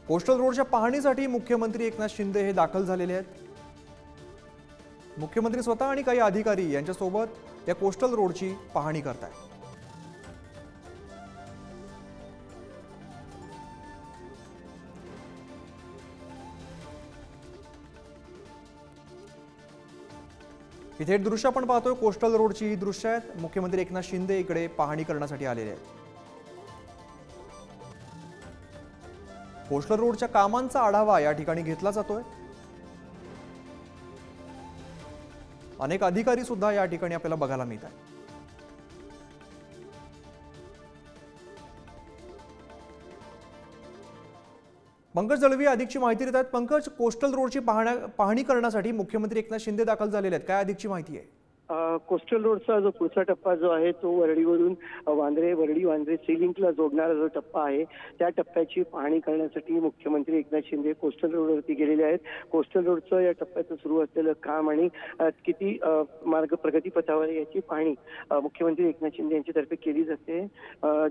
Coastal रोडच्या पाहणीसाठी मुख्यमंत्री एकनाथ शिंदे हे दाखल झालेले आहेत। मुख्यमंत्री स्वतः आणि काही अधिकारी यांच्यासोबत या कोस्टल रोडची पाहणी करतायत। इथे एक दृश्य आपण पाहतोय, कोस्टल रोडची ही दृश्य आहेत। मुख्यमंत्री एकनाथ शिंदे इकडे पाहणी करण्यासाठी आलेले आहेत। कोस्टल रोडच्या कामांचा आढावा या ठिकाणी घेतला जातोय। अनेक अधिकारी सुद्धा या ठिकाणी आपल्याला बघायला मिळतात। पंकज दळवी अधिकची माहिती देत आहेत। पंकज, कोस्टल रोडची पाहणी करण्यासाठी मुख्यमंत्री एकनाथ शिंदे दाखल झालेले आहेत, काय अधिकची माहिती आहे? कोस्टल रोडचा जो पुढचा टप्पा जो आहे तो वरळीवरून वरळी वांद्रे सी लिंकला जोडणारा जो टप्पा आहे त्या टप्प्याची पाहणी करण्यासाठी मुख्यमंत्री एकनाथ शिंदे कोस्टल रोडवरती गेलेले आहेत। कोस्टल रोडचं या टप्प्यात सुरू असलेलं काम आणि किती मार्ग प्रगतीपथावर याची पाहणी मुख्यमंत्री एकनाथ शिंदे यांच्यातर्फे केली जाते।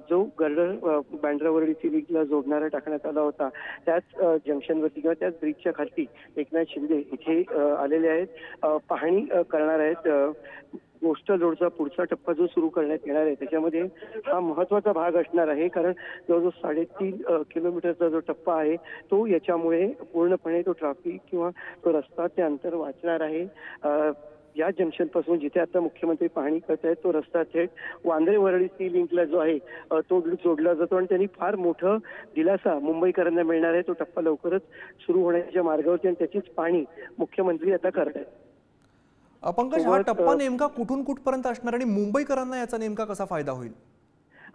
जो गर्डर बँड्रा वरळी सी लिंकला जोडणारा टाकण्यात आला होता त्याच जंक्शनवरती किंवा त्याच ब्रिजच्या खाली एकनाथ शिंदे इथे आलेले आहेत, पाहणी करणार आहेत। कोस्टल रोडचा पुढचा टप्पा जो सुरू करण्यात येणार आहे त्याच्यामध्ये हा महत्वाचा भाग असणार आहे, कारण जवळजवळ 3.5 किलोमीटरचा जो टप्पा आहे तो याच्यामुळे पूर्णपणे तो ट्रॅफिक किंवा तो रस्ता ते अंतर वाचणार आहे। या जंक्शन पासून जिथे आता मुख्यमंत्री पाहणी करत आहेत तो रस्ता थेट वांद्रे वरळी सी लिंकला जो आहे तो जोडला जातो आणि त्यांनी फार मोठं दिलासा मुंबईकरांना मिळणार आहे। तो टप्पा लवकरच सुरू होण्याच्या मार्गावरती आणि त्याचीच पाहणी मुख्यमंत्री आता करत आहेत। पंकज, हा टप्पा नेमका कुठून कुठपर्यंत असणार आणि मुंबईकरांना याचा नेमका कसा फायदा होईल?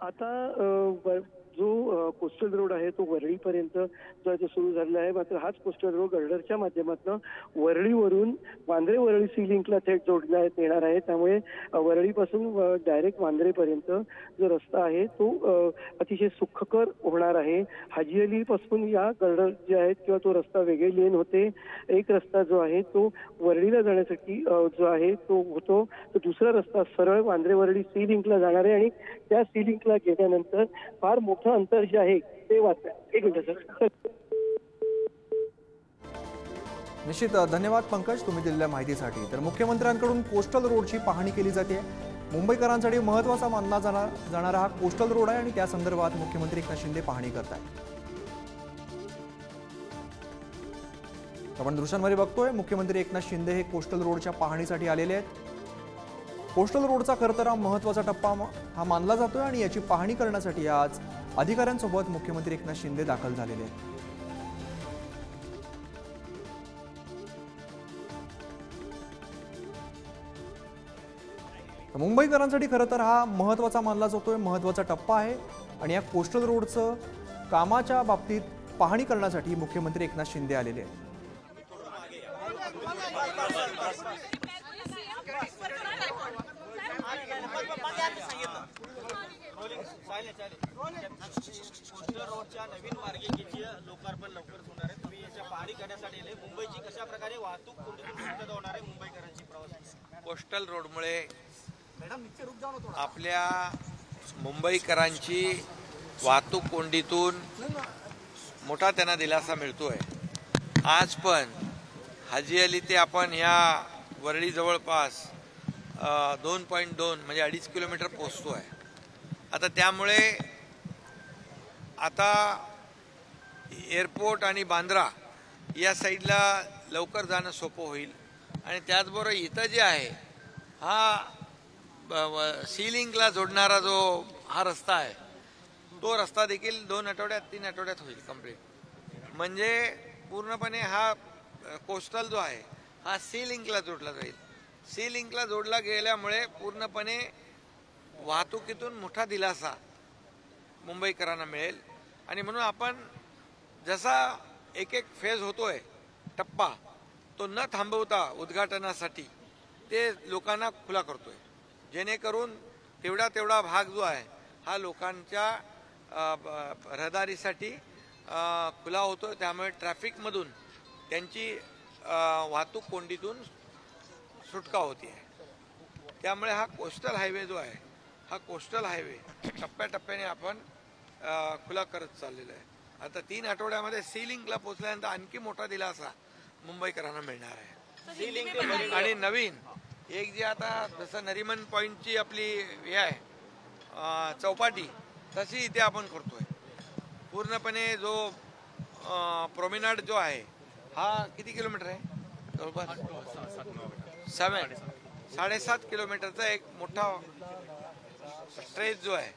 आता जो कोस्टल रोड आहे तो वरळीपर्यंत जो सुरू झालेला आहे, मात्र हाच कोस्टल रोड गर्डरच्या माध्यमातून वरळीवरून वांद्रे वरळी सी लिंकला थेट जोडण्यात येणार आहे। त्यामुळे वरळीपासून डायरेक्ट वांद्रेपर्यंत जो रस्ता आहे तो अतिशय सुखकर होणार आहे। हाजी अली पासून या गर्डर जे आहेत किंवा तो रस्ता वेगळे लेन होते, एक रस्ता जो आहे तो वरळीला जाण्यासाठी जो आहे तो होतो, तो दुसरा रस्ता सरळ वांद्रे वरळी सी लिंकला जाणार आहे आणि त्या सी लिंकला गेल्यानंतर फार मोठं अंतर जे आहे ते वाचणार। एक मिनिट सर। निश्चित धन्यवाद पंकज तुम्ही दिलेल्या माहितीसाठी। तर मुख्यमंत्र्यांकडून कोस्टल रोडची पाहणी केली जाते। मुंबईकरांसाठी महत्त्वाचा मानला जाणारा हा कोस्टल रोड आहे आणि त्या संदर्भात मुख्यमंत्री एकनाथ शिंदे पाहणी करतात। आपण दृश्यांमध्ये बघतोय, मुख्यमंत्री एकनाथ शिंदे हे कोस्टल रोडच्या पाहणीसाठी आलेले आहेत। कोस्टल रोडचा खरं तर हा महत्त्वाचा टप्पा हा मानला जातोय आणि याची पाहणी करण्यासाठी आज अधिकाऱ्यांसोबत मुख्यमंत्री एकनाथ शिंदे दाखल झालेले आहेत। मुंबईकरांसाठी खरं तर हा महत्त्वाचा मानला जातोय, महत्त्वाचा टप्पा आहे आणि या कोस्टल रोडचं कामाच्या बाबतीत पाहणी करण्यासाठी मुख्यमंत्री एकनाथ शिंदे आलेले आहेत। कोस्टल रोडच्या नवीन मार्गिकेचे लोकार्पण लवकरच होणार आहे। तुम्ही याच्या पाहणी करण्यासाठी मुंबईची कशा प्रकारे वाहतूक सुविधा होणार आहे मुंबईकरांची प्रवास? कोस्टल रोडमुळे आपल्या मुंबईकरांची वाहतूक कोंडीतून मोठा त्यांना दिलासा मिळतोय। आज पण हाजी अली ते आपण ह्या वरळी जवळपास 2.2 म्हणजे 2.5 किलोमीटर पोहोचतोय। आता त्यामुळे आता एअरपोर्ट आणि बांद्रा या साईडला लवकर जाणं सोपं होईल आणि त्याचबरोबर इथं जे आहे हा सी लिंकला जोडणारा जो हा रस्ता आहे तो रस्ता देखील 2 आठवड्यात 3 आठवड्यात होईल कंप्लीट। म्हणजे पूर्णपणे हा कोस्टल जो आहे हा सी लिंकला जोडला जाईल। सी लिंकला जोडला गेल्यामुळे पूर्णपणे वाहतुकीतून मोठा दिलासा मुंबईकरांना मिळेल आणि म्हणून आपण जसा एक फेज होतोय टप्पा तो न थांबवता उद्घाटनासाठी ते लोकांना खुला करतोय, जेणेकरून तेवढा भाग जो आहे हा लोकांच्या रहदारीसाठी खुला होतो। त्यामुळे ट्रॅफिकमधून त्यांची वाहतूक कोंडीतून सुटका होती। त्यामुळे हा कोस्टल हायवे जो आहे हा कोस्टल हायवे टप्प्याटप्प्याने आपण खुला करत चाललेला आहे। आता 3 आठवड्यामध्ये सी लिंकला पोहोचल्यानंतर आणखी मोठा दिलासा मुंबईकरांना मिळणार आहे. आणि नवीन एक जी आता जसं नरिमन पॉइंटची आपली हे आहे चौपाटी, तशी इथे आपण करतोय. पूर्णपणे जो प्रोमिनाड जो आहे हा किती किलोमीटर आहे जवळपास 7.5 किलोमीटरचा एक मोठा स्ट्रेच जो आहे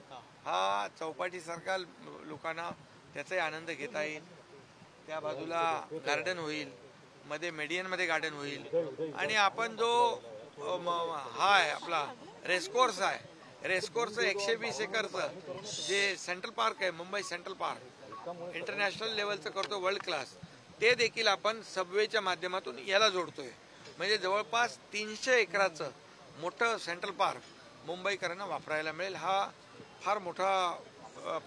हा चौपाटीसारखा लोकांना त्याचाही आनंद घेता येईल. त्या बाजूला गार्डन होईल, मध्ये मेडियनमध्ये गार्डन होईल आणि आपण जो हा आहे आपला रेसकोर्स आहे, रेसकोर्सचं 120 एकरचं जे सेंट्रल पार्क आहे, मुंबई सेंट्रल पार्क इंटरनॅशनल लेवलचं करतो वर्ल्ड क्लास, ते देखील आपण सबवेच्या माध्यमातून याला जोडतोय. म्हणजे जवळपास 300 एकराचं मोठं सेंट्रल पार्क मुंबईकरांना वापरायला मिळेल. हा फार मोठा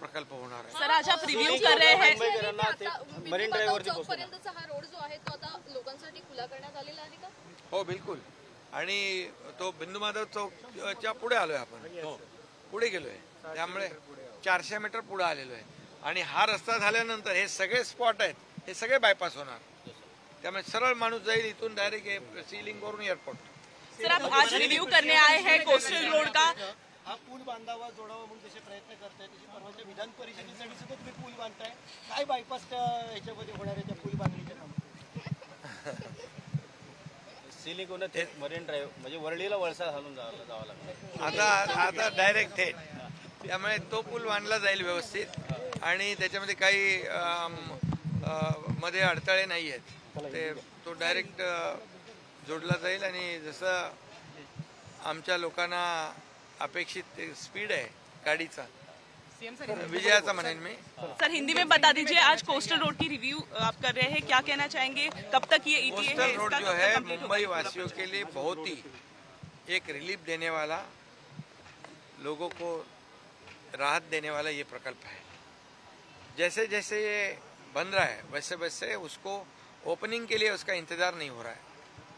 प्रकल्प होणार आहे. सर आज आप रिव्ह्यू कर रहे हैं मरीन ड्राईव्हवरती पर्यंतचा हा रोड जो आहे तो आता लोकांसाठी खुला करण्यात आलेला आहे का? हो बिलकुल. आणि तो बिंदू माधव चौकच्या पुढे आलोय आपण, पुढे गेलोय, त्यामुळे 400 मीटर पुढे आलेलो आहे. आणि हा रस्ता झाल्यानंतर हे सगळे स्पॉट आहेत, हे सगळे बायपास होणार. त्यामुळे सरळ माणूस जाईल इथून डायरेक्ट सी लिंक वरून एअरपोर्ट. सर आप आज रिव्ह्यू करने आए हैं कोस्टल रोड का. हा पूल बांधावा जोडावा म्हणून जसे प्रयत्न करताय तसे परवाच्या विधान परिषदेसाठी सुद्धा तुम्ही पूल बांधताय. काय बायपास ह्याच्यामध्ये होणार आहे त्या पूल बांधणीच्या कामात? सिलिंग होणं थेट मरीन ड्राईव्ह म्हणजे वरळीला वळसा घालून जावं लागतं आता डायरेक्ट थेट, त्यामुळे तो पूल बांधला जाईल व्यवस्थित आणि त्याच्यामध्ये काही मध्ये अडथळे नाही आहेत. ते तो डायरेक्ट जोडला जाईल आणि जसं आमच्या लोकांना अपेक्षित स्पीड आहे गाडीचा, विजयाचा म्हणेन मी. सर हिंदी में बता दीजिए, आज कोस्टल रोड की रिव्यू आप कर रहे हैं, क्या कहना चाहेंगे, कब तक ये ETA है? कोस्टल रोड जो है मुंबई वासियों के लिए बहुत ही एक रिलीफ देने वाला, लोगों को राहत देने वाला ये प्रकल्प है. जैसे जैसे ये बन रहा है वैसे वैसे उसको ओपनिंग के लिए उसका इंतजार नहीं हो रहा है,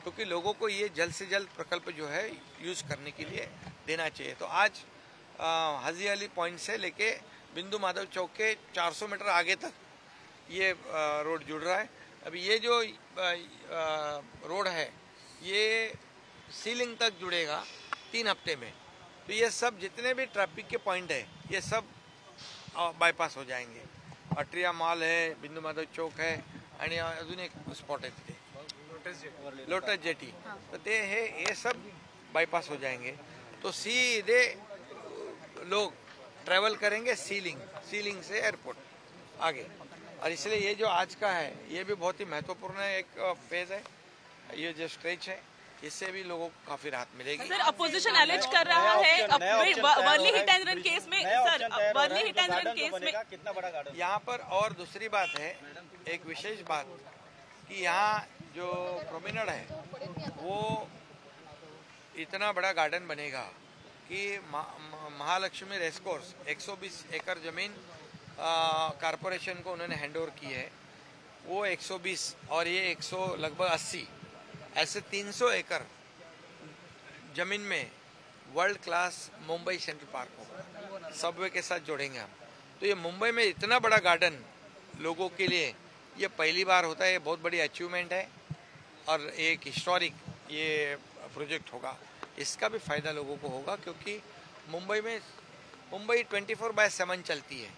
क्योंकि लोगों को ये जल्द से जल्द प्रकल्प जो है यूज करने के लिए देना चाहिए. तो आज हाजी अली पॉइंट से लेके बिंदु माधव चौक के 400 मीटर आगे तक ये रोड जुड़ रहा है. अभी ये जो रोड है ये सीलिंग तक जुड़ेगा 3 हफ्ते में. तो ये सब जितने भी ट्रैफिक के पॉइंट है ये सब बायपास हो जाएंगे. अट्रिया मॉल है, बिंदु माधव चौक है आणि अजून एक स्पॉट है तिथे लोटस जेटी, तो ये सब बाईपास हो जाएंगे. तो सीधे लोग ट्रैवल करेंगे सीलिंग से एयरपोर्ट आगे. और इसलिए ये जो आज का है ये भी बहुत ही महत्वपूर्ण एक फेज है. ये जो स्ट्रेच है इससे भी लोगों को काफी राहत मिलेगी. सर अपोजिशन एलिज कर रहा है Worli hit and run case में, sir Worli hit and run case में कितना बड़ा गार्डन यहाँ पर. और दूसरी बात है, एक विशेष बात कि यहाँ जो प्रोमेनड है वो इतना बड़ा गार्डन बनेगा कि महालक्ष्मी रेसकोर्स 120 एकड़ जमीन कारपोरेशन को उन्होंने हैंड ओवर की है. वो 120 और ये 100 लगभग 80 ऐसे 300 एकड़ जमीन में world class Mumbai central park होगा. सबवे के साथ जोड़ेंगे हम. तो ये मुंबई में इतना बड़ा गार्डन लोगों के लिए ये पहली बार होता है. ये बहुत बड़ी अचीवमेंट है और एक हिस्टोरिक ये प्रोजेक्ट होगा. इसका भी फायदा लोगों को होगा क्योंकि मुंबई 24/7 चलती है.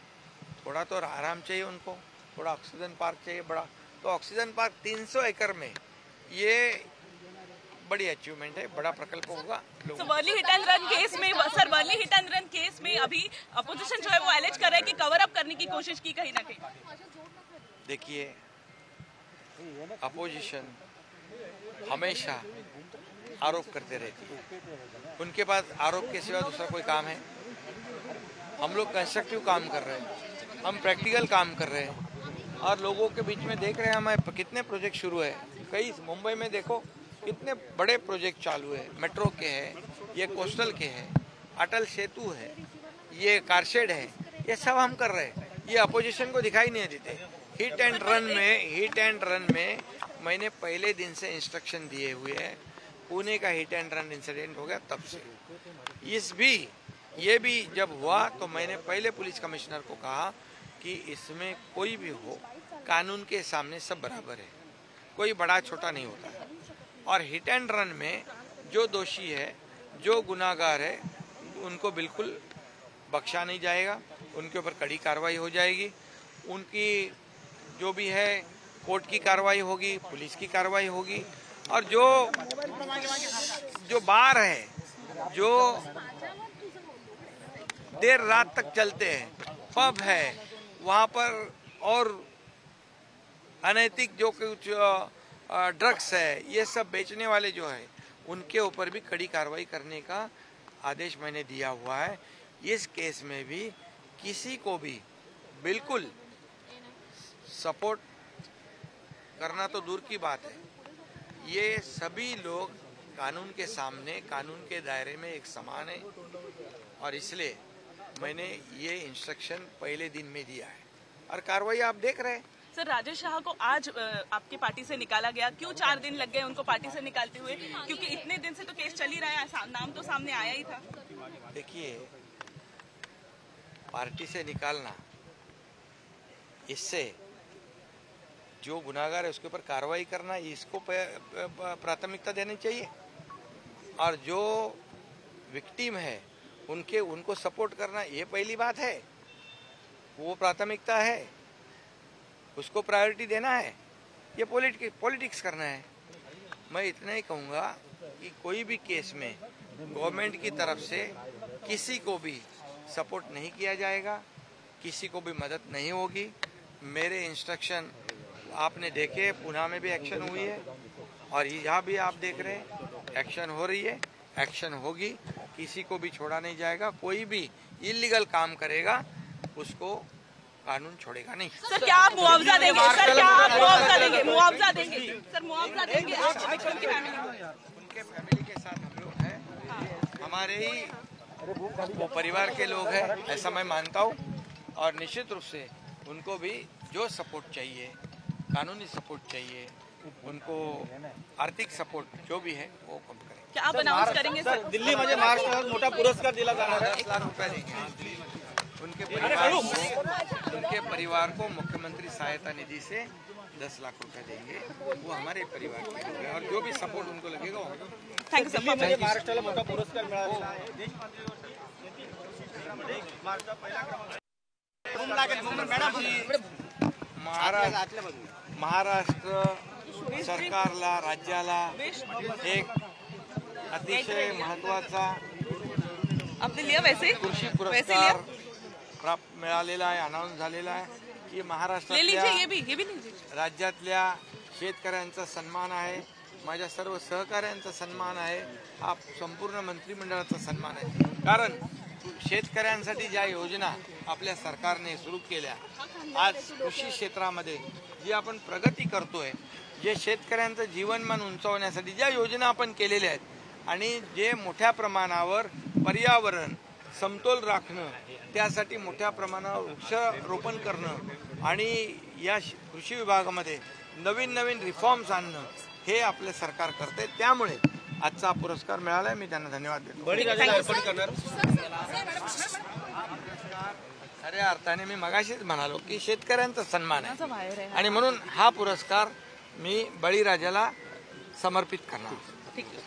थोड़ा तो आराम चाहिए उनको, थोड़ा ऑक्सीजन पार्क चाहिए बड़ा. तो ऑक्सीजन पार्क 300 एकड़ में ये बड़ी अचीवमेंट है, बड़ा प्रकल्प होगा. Worli hit and run case में sir, Worli hit and run case में अभी अपोजिशन जो है वो एलिज कर रहा है कि कवर अप करने की कोशिश की कहीं ना कहीं. देखिए अपोजिशन हमेशा आरोप करते रहती है. उनके पास आरोप के सिवा दूसरा कोई काम है? हम लोग कंस्ट्रक्टिव काम कर रहे हैं, हम प्रैक्टिकल काम कर रहे हैं और लोगों के बीच में देख रहे हैं हमारे कितने प्रोजेक्ट शुरू है. कई मुंबई में देखो कितने बड़े प्रोजेक्ट चालू है. मेट्रो के हैं, ये कोस्टल के हैं, अटल सेतु है, ये कारशेड है, ये सब हम कर रहे हैं. ये अपोजिशन को दिखाई नहीं देते. हिट एंड रन में मैंने पहले दिन से इंस्ट्रक्शन दिए हुए हैं. पुणे का हिट एंड रन इंसिडेंट हो गया तब से ये भी जब हुआ तो मैंने पहले पुलिस कमिश्नर को कहा कि इसमें कोई भी हो, कानून के सामने सब बराबर है, कोई बड़ा छोटा नहीं होता है। और हिट एंड रन में जो दोषी है, जो गुनाहगार है, उनको बिल्कुल बख्शा नहीं जाएगा, उनके ऊपर कड़ी कार्रवाई हो जाएगी। उनकी जो भी है कोर्ट की कार्रवाई होगी, पुलिस की कार्रवाई होगी। और जो बार है, जो देर रात तक चलते हैं, पब है वहाँ पर, और अनैतिक जो कुछ ड्रग्स है, ये सब बेचने वाले जो है, उनके ऊपर भी कड़ी कार्रवाई करने का आदेश मैंने दिया हुआ है। इस केस में भी किसी को भी बिल्कुल सपोर्ट करना तो दूर की बात है, ये सभी लोग कानून के सामने, कानून के दायरे में एक समान है। और इसलिए मैंने ये इंस्ट्रक्शन पहले दिन में दिया है और कार्रवाई आप देख रहे हैं। सर, राजेश शाह को आज आपकी पार्टी से निकाला गया, क्यों 4 दिन लग गए उनको पार्टी से निकालते हुए? क्योंकि इतने दिन से तो केस चल ही रहा है, नाम तो सामने आया ही था। देखिए, पार्टी से निकालना, इससे जो गुनाहगार है उसके ऊपर कार्रवाई करना, इसको प्राथमिकता देनी चाहिए। और जो विक्टिम है उनको सपोर्ट करना, ये पहली बात है, वो प्राथमिकता है, उसको प्रायोरिटी देना है। ये पॉलिटिक्स करना है। मैं इतना ही कहूँगा कि कोई भी केस में गवर्नमेंट की तरफ से किसी को भी सपोर्ट नहीं किया जाएगा, किसी को भी मदद नहीं होगी। मेरे इंस्ट्रक्शन आपने देखे, पुणे में भी एक्शन हुई है और यहाँ भी आप देख रहे हैं एक्शन हो रही है, एक्शन होगी। किसी को भी छोड़ा नहीं जाएगा। कोई भी इलीगल काम करेगा उसको कानून छोड़ेगा नहीं। सर, क्या आप मुआवजा देंगे? सर, क्या आप मुआवजा देंगे? मुआवजा देंगे सर, मुआवजा देंगे आप विक्टिम की फैमिली? उनके फैमिली के साथ हम लोग हैं, हमारे ही वो परिवार के लोग हैं, ऐसा मैं मानता हूँ। और निश्चित रूप से उनको भी जो सपोर्ट चाहिए, कानूनी सपोर्ट चाहिए, उनको आर्थिक सपोर्ट जो भी है वो कम करें। क्या आप अनाउंस करेंगे सर? दिल्लीमध्ये महाराष्ट्रात मोठा पुरस्कार दिला जाणार आहे। 10 लाख रुपए देंगे उनके परिवार को मुख्यमंत्री सहायता निधि से 10 लाख रुपए देंगे। वो हमारे परिवार के लोग हैं और जो भी सपोर्ट उनको लगेगा वो। Thank you sir. महाराष्ट्राला मोठा पुरस्कार मिळालेला आहे। महाराष्ट्र सरकारला, राज्याला एक अतिशय महत्वाचा आपने लिया वैसे कृषी वैसे पुरस्कार लिया? प्राप्त मिळालेला आहे, अनाउन्स झालेला आहे की ले महाराष्ट्रातल्या लीजिए, ये भी लीजिए। राज्यातल्या शेतकऱ्यांचा सन्मान आहे, माझ्या सर्व सहकाऱ्यांचा सन्मान आहे, हा संपूर्ण मंत्रिमंडळाचा सन्मान आहे। कारण शेतकऱ्यांसाठी ज्या योजना आपल्या सरकारने सुरू केल्या, आज कृषी क्षेत्रामध्ये जी आपण प्रगती करतोय, जे शेतकऱ्यांचं जीवनमान उंचावण्यासाठी ज्या योजना आपण केलेल्या आहेत आणि जे मोठ्या प्रमाणावर पर्यावरण समतोल राखणं, त्यासाठी मोठ्या प्रमाणावर वृक्षारोपण करणं आणि या कृषी विभागामध्ये नवीन नवीन रिफॉर्म्स आणणं, हे आपले सरकार करते। त्यामुळे आजचा पुरस्कार मिळालाय, मी त्यांना धन्यवाद देतो। खऱ्या अर्थाने मी मगाशीच म्हणालो की शेतकऱ्यांचा सन्मान आहे आणि म्हणून हा पुरस्कार मी बळीराजाला समर्पित करणार। ठीक आहे।